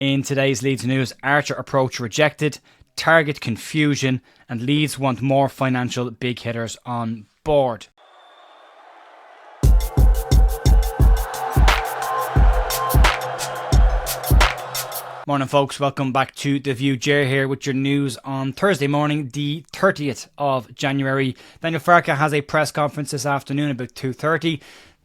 In today's Leeds news, Archer approach rejected, Targett confusion, and Leeds want more financial big hitters on board. Morning folks, welcome back to The View. Jer here with your news on Thursday morning, the 30th of January. Daniel Farke has a press conference this afternoon about 2:30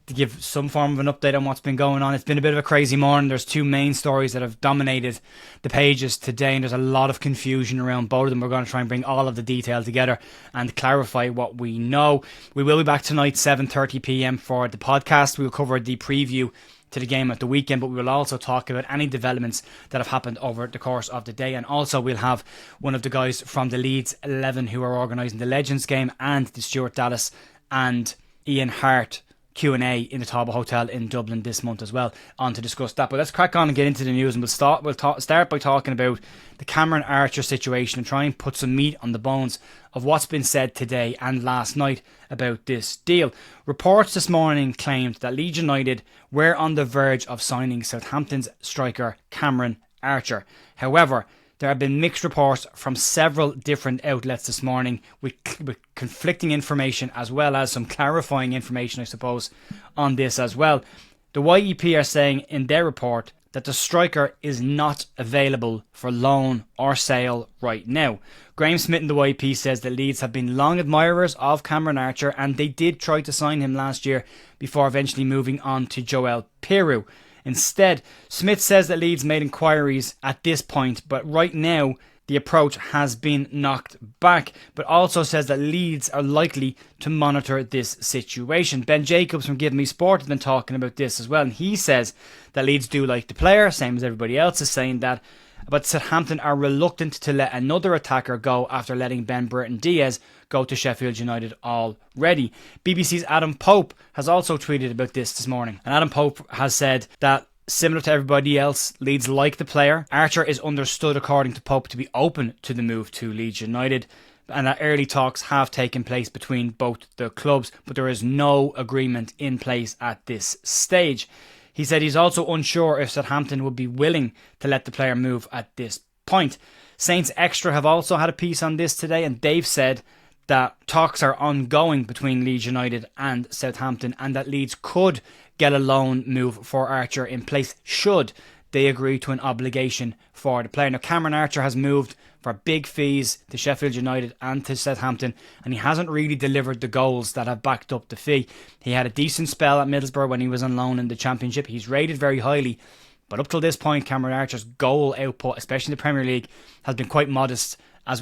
to give some form of an update on what's been going on. It's been a bit of a crazy morning. There's two main stories that have dominated the pages today, and there's a lot of confusion around both of them. We're going to try and bring all of the detail together and clarify what we know. We will be back tonight 7:30 p.m. for the podcast. We'll cover the preview to the game at the weekend, but we will also talk about any developments that have happened over the course of the day, and also we'll have one of the guys from the Leeds 11 who are organising the Legends game and the Stuart Dallas and Ian Hart Q&A in the Tauber Hotel in Dublin this month as well, on to discuss that. But let's crack on and get into the news, and we'll start by talking about the Cameron Archer situation and try and put some meat on the bones of what's been said today and last night about this deal. Reports this morning claimed that Leeds United were on the verge of signing Southampton's striker Cameron Archer. However, there have been mixed reports from several different outlets this morning with conflicting information, as well as some clarifying information, I suppose, on this as well. The YEP are saying in their report that the striker is not available for loan or sale right now. Graham Smith in the YEP says that Leeds have been long admirers of Cameron Archer, and they did try to sign him last year before eventually moving on to Joel Piroe. Instead, Smith says that Leeds made inquiries at this point, but right now the approach has been knocked back, but also says that Leeds are likely to monitor this situation. Ben Jacobs from Give Me Sport has been talking about this as well, and he says that Leeds do like the player, same as everybody else is saying that, but Southampton are reluctant to let another attacker go after letting Ben Burton Diaz go to Sheffield United already. BBC's Adam Pope has also tweeted about this morning, and Adam Pope has said that similar to everybody else, Leeds like the player. Archer is understood, according to Pope, to be open to the move to Leeds United, and that early talks have taken place between both the clubs, but there is no agreement in place at this stage. He said he's also unsure if Southampton would be willing to let the player move at this point. Saints Extra have also had a piece on this today, and they've said that talks are ongoing between Leeds United and Southampton, and that Leeds could get a loan move for Archer in place should they agree to an obligation for the player. Now, Cameron Archer has moved for big fees to Sheffield United and to Southampton, and he hasn't really delivered the goals that have backed up the fee. He had a decent spell at Middlesbrough when he was on loan in the Championship. He's rated very highly, but up till this point, Cameron Archer's goal output, especially in the Premier League, has been quite modest.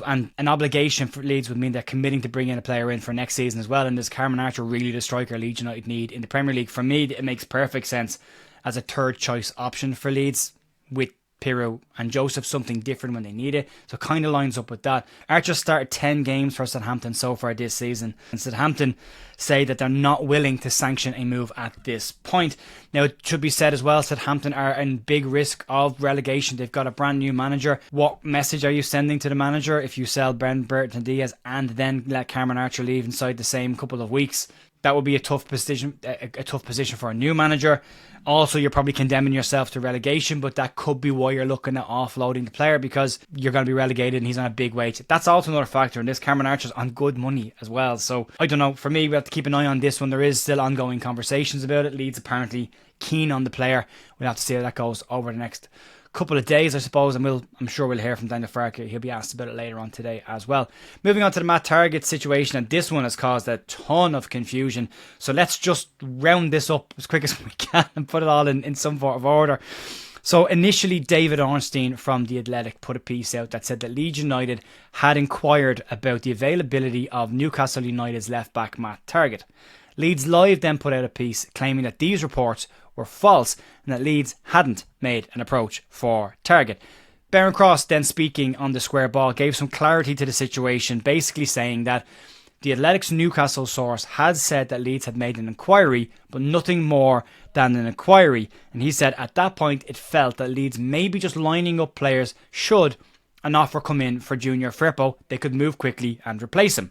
And an obligation for Leeds would mean they're committing to bring in a player in for next season as well. And is Cameron Archer really the striker Leeds United need in the Premier League? For me, it makes perfect sense as a third choice option for Leeds, with Piroe and Joseph something different when they need it. So it kind of lines up with that. Archer started 10 games for Southampton so far this season, and Southampton say that they're not willing to sanction a move at this point. Now, it should be said as well, Southampton are in big risk of relegation. They've got a brand new manager. What message are you sending to the manager if you sell Ben Burton Diaz and then let Cameron Archer leave inside the same couple of weeks? That would be a tough position for a new manager. Also, you're probably condemning yourself to relegation, but that could be why you're looking at offloading the player, because you're going to be relegated and he's on a big wage. That's also another factor in this. Cameron Archer's on good money as well. So, I don't know. For me, we have to keep an eye on this one. There is still ongoing conversations about it. Leeds apparently keen on the player. We'll have to see how that goes over the next couple of days, I suppose, and I'm sure we'll hear from Daniel Farke. He'll be asked about it later on today as well. Moving on to the Matt Targett situation, and this one has caused a ton of confusion, so let's just round this up as quick as we can and put it all in some sort of order. So initially, David Ornstein from The Athletic put a piece out that said that Leeds United had inquired about the availability of Newcastle United's left back Matt Targett. Leeds Live then put out a piece claiming that these reports were false and that Leeds hadn't made an approach for Targett. Baron Cross, then speaking on the Square Ball, gave some clarity to the situation, basically saying that the Athletic's Newcastle source had said that Leeds had made an inquiry, but nothing more than an inquiry. And he said at that point it felt that Leeds may be just lining up players should an offer come in for Junior Firpo, they could move quickly and replace him.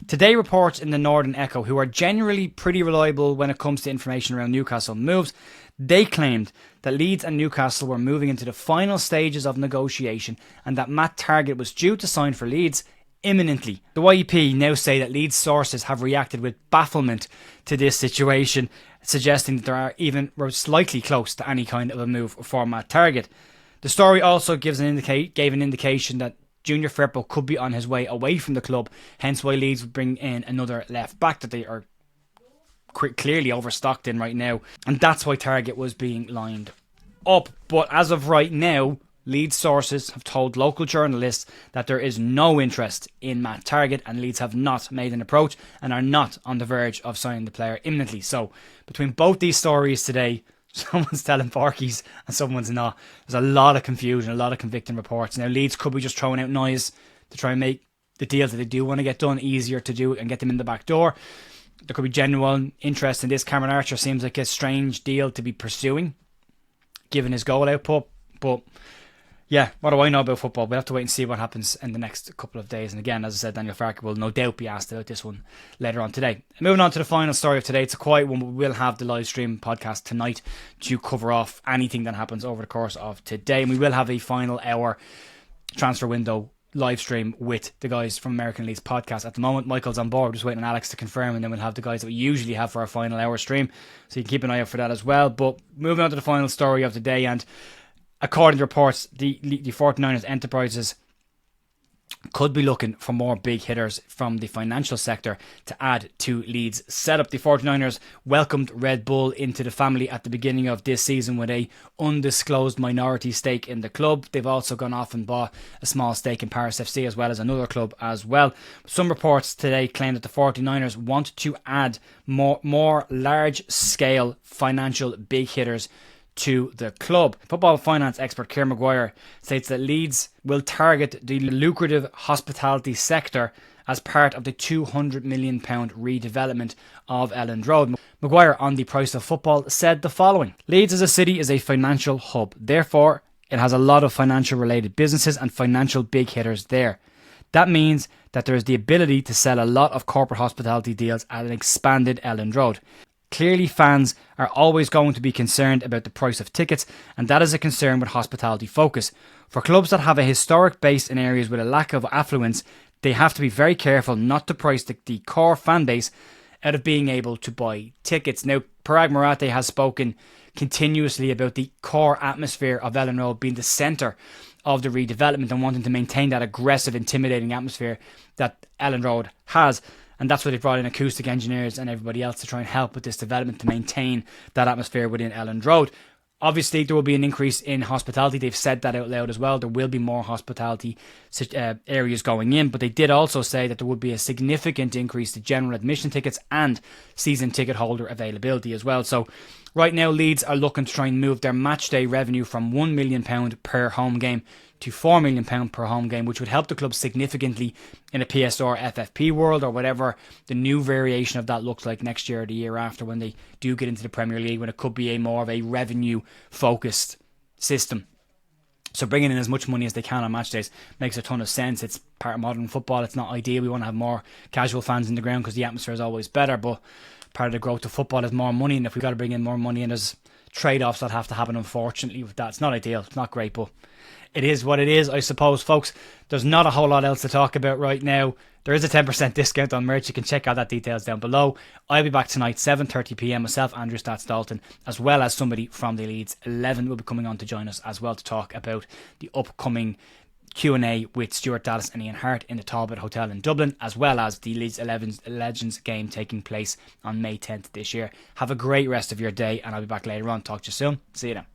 Today, reports in the Northern Echo, who are generally pretty reliable when it comes to information around Newcastle moves, they claimed that Leeds and Newcastle were moving into the final stages of negotiation and that Matt Targett was due to sign for Leeds imminently. The YEP now say that Leeds sources have reacted with bafflement to this situation, suggesting that they are even slightly close to any kind of a move for Matt Targett. The story also gave an indication that Junior Firpo could be on his way away from the club, hence why Leeds would bring in another left back that they are clearly overstocked in right now, and that's why Targett was being lined up. But as of right now, Leeds sources have told local journalists that there is no interest in Matt Targett, and Leeds have not made an approach and are not on the verge of signing the player imminently. So between both these stories today, someone's telling porkies and someone's not. There's a lot of confusion, a lot of conflicting reports. Now Leeds could be just throwing out noise to try and make the deals that they do want to get done easier to do and get them in the back door. There could be genuine interest in this. Cameron Archer seems like a strange deal to be pursuing, given his goal output. But yeah, what do I know about football? We'll have to wait and see what happens in the next couple of days. And again, as I said, Daniel Farke will no doubt be asked about this one later on today. Moving on to the final story of today. It's a quiet one, but we will have the live stream podcast tonight to cover off anything that happens over the course of today. And we will have a final hour transfer window live stream with the guys from American Leeds podcast. At the moment, Michael's on board, just waiting on Alex to confirm, and then we'll have the guys that we usually have for our final hour stream, so you can keep an eye out for that as well. But moving on to the final story of the day, and according to reports, the 49ers enterprises could be looking for more big hitters from the financial sector to add to Leeds' setup. The 49ers welcomed Red Bull into the family at the beginning of this season with a undisclosed minority stake in the club. They've also gone off and bought a small stake in Paris FC as well as another club as well. Some reports today claim that the 49ers want to add more large-scale financial big hitters to the club. Football finance expert Kieran Maguire states that Leeds will target the lucrative hospitality sector as part of the £200 million redevelopment of Elland Road. Maguire, on the Price of Football, said the following: Leeds as a city is a financial hub. Therefore, it has a lot of financial related businesses and financial big hitters there. That means that there is the ability to sell a lot of corporate hospitality deals at an expanded Elland Road. Clearly, fans are always going to be concerned about the price of tickets, and that is a concern with hospitality focus. For clubs that have a historic base in areas with a lack of affluence, they have to be very careful not to price the core fan base out of being able to buy tickets. Now, Parag Marathe has spoken continuously about the core atmosphere of Elland Road being the centre of the redevelopment and wanting to maintain that aggressive, intimidating atmosphere that Elland Road has. And that's why they brought in acoustic engineers and everybody else to try and help with this development to maintain that atmosphere within Elland Road. Obviously, there will be an increase in hospitality. They've said that out loud as well. There will be more hospitality areas going in. But they did also say that there would be a significant increase to general admission tickets and season ticket holder availability as well. So right now, Leeds are looking to try and move their match day revenue from £1 million per home game to £4 million per home game, which would help the club significantly in a PSR FFP world, or whatever the new variation of that looks like next year or the year after, when they do get into the Premier League, when it could be a more of a revenue focused system. So bringing in as much money as they can on match days makes a ton of sense. It's part of modern football. It's not ideal. We want to have more casual fans in the ground because the atmosphere is always better, but part of the growth of football is more money, and if we've got to bring in more money, and there's trade-offs that have to happen, unfortunately, with that. It's not ideal, it's not great, but it is what it is, I suppose, folks. There's not a whole lot else to talk about right now. There is a 10% discount on merch. You can check out that details down below. I'll be back tonight, 7:30pm, myself, Andrew Stats Dalton, as well as somebody from the Leeds 11 will be coming on to join us as well to talk about the upcoming Q&A with Stuart Dallas and Ian Hart in the Talbot Hotel in Dublin, as well as the Leeds 11's Legends game taking place on May 10th this year. Have a great rest of your day, and I'll be back later on. Talk to you soon. See you then.